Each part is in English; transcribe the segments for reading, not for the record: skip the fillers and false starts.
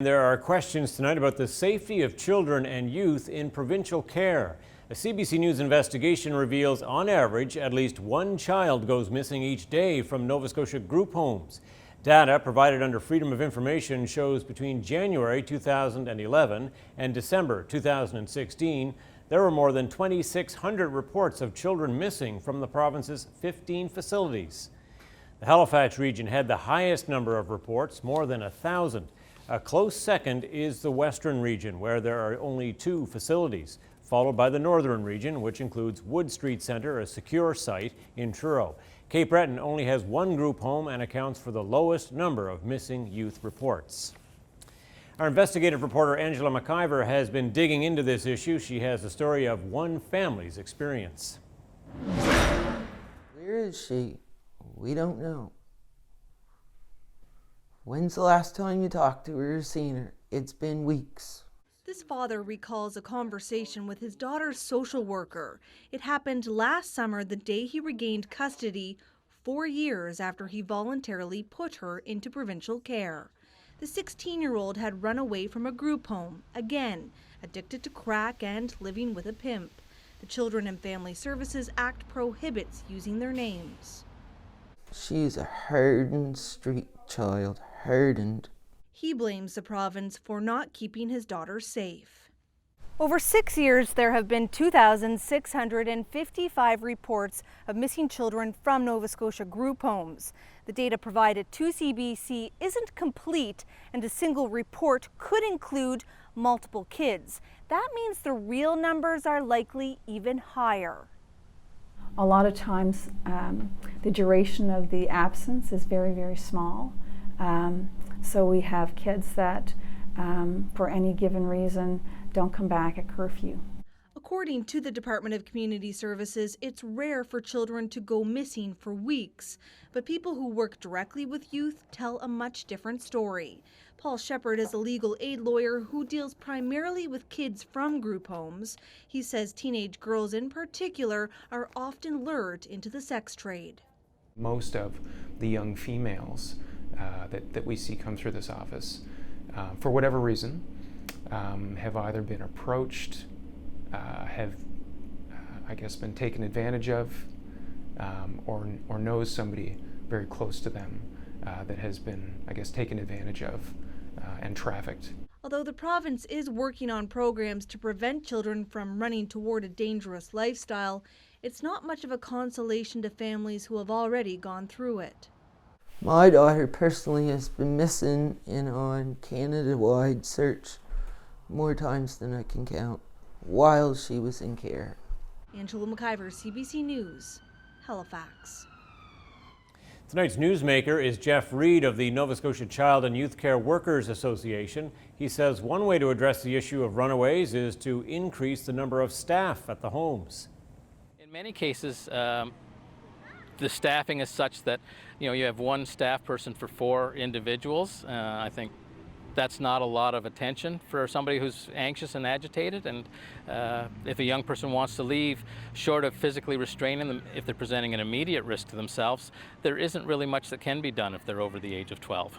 There are questions tonight about the safety of children and youth in provincial care. A CBC News investigation reveals, on average, at least one child goes missing each day from Nova Scotia group homes. Data provided under Freedom of Information shows between January 2011 and December 2016, there were more than 2,600 reports of children missing from the province's 15 facilities. The Halifax region had the highest number of reports, more than 1,000. A close second is the Western region, where there are only 2 facilities, followed by the Northern region, which includes Wood Street Centre, a secure site in Truro. Cape Breton only has 1 group home and accounts for the lowest number of missing youth reports. Our investigative reporter Angela McIver has been digging into this issue. She has the story of one family's experience. Where is she? We don't know. When's the last time you talked to her or seen her? It's been weeks. This father recalls a conversation with his daughter's social worker. It happened last summer, the day he regained custody, 4 years after he voluntarily put her into provincial care. The 16-year-old had run away from a group home, again, addicted to crack and living with a pimp. The Children and Family Services Act prohibits using their names. She's a hardened street child, hardened. He blames the province for not keeping his daughter safe. Over 6 years, there have been 2,655 reports of missing children from Nova Scotia group homes. The data provided to CBC isn't complete, and a single report could include multiple kids. That means the real numbers are likely even higher. A lot of times, the duration of the absence is very, very small. So we have kids that, for any given reason, don't come back at curfew. According to the Department of Community Services, it's rare for children to go missing for weeks, but people who work directly with youth tell a much different story. Paul SHEPPARD is a legal aid lawyer who deals primarily with kids from group homes. He says teenage girls in particular are often lured into the sex trade. Most of the young females that we see come through this office, for whatever reason, have either been approached, have, I guess, been taken advantage of, or knows somebody very close to them that has been, I guess, taken advantage of and trafficked. Although the province is working on programs to prevent children from running toward a dangerous lifestyle, it's not much of a consolation to families who have already gone through it. My daughter personally has been missing on Canada-wide search more times than I can count while she was in care. Angela McIver, CBC News, Halifax. Tonight's newsmaker is Reid of the Nova Scotia Child and Youth Care Workers Association. He says one way to address the issue of runaways is to increase the number of staff at the homes. In many cases, the staffing is such that you have 1 staff person for 4 individuals. I think that's not a lot of attention for somebody who's anxious and agitated, and if a young person wants to leave, short of physically restraining them if they're presenting an immediate risk to themselves, there isn't really much that can be done if they're over the age of 12.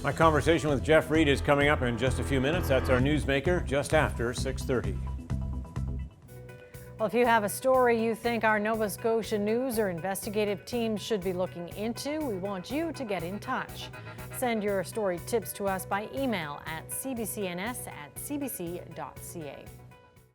My conversation with Reid is coming up in just a few minutes. That's our newsmaker just after 6:30. Well, if you have a story you think our Nova Scotia news or investigative teams should be looking into, we want you to get in touch. Send your story tips to us by email at cbcns@cbc.ca.